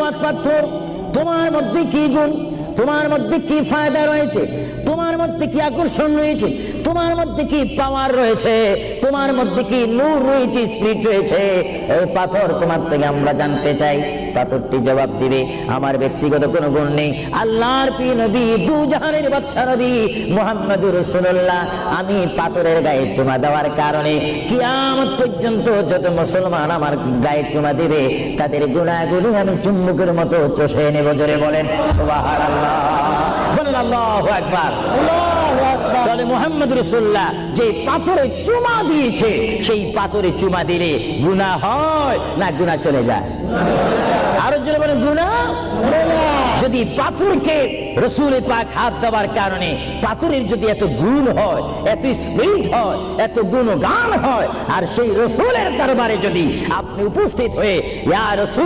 আসওয়াদ পাথর, তোমার মধ্যে কি গুণ, তোমার মধ্যে কি ফায়দা রয়েছে, তোমার মধ্যে কি আকর্ষণ রয়েছে, তোমার মধ্যে কি পাওয়ার রয়েছে, তোমার মধ্যে কি নূর রয়েছে, স্পিরিট রয়েছে, এই পাথর তোমার থেকে আমরা জানতে চাই। পাথরটি জবাব দিবে, আমার ব্যক্তিগত কোনো গুণ নেই, আল্লাহর প্রিয় নবী, দু জাহানের বাদশা নবী মুহাম্মদুর রাসূলুল্লাহ, আমি পাথরের গায়ে চুমা দেওয়ার কারণে কিয়ামত পর্যন্ত যত মুসলমান আমার গায়ে চুমা দিবে তাদের গুনাহগুলি আমি চুম্বকের মতো চষে নেব। জোরে বলেন সুবহানাল্লাহ, বলেন আল্লাহু আকবার। তাহলে মুহাম্মদ রাসূলুল্লাহ যে পাথরে চুমা দিয়েছে, সেই পাথরে চুমা দিলে গুনাহ হয় না গুনাহ চলে যায়? আরো জোরে বলেন গুনাহ। যদি পাথরকে রাসূল পাক হাত দেওয়ার কারণে পাথরের যদি এত গুণ হয়, এত স্পিরিট হয়, এত গুণগান হয়, আর সেই রাসূলের দরবারে যদি আপনি উপস্থিত হয়ে ইয়া রাসূল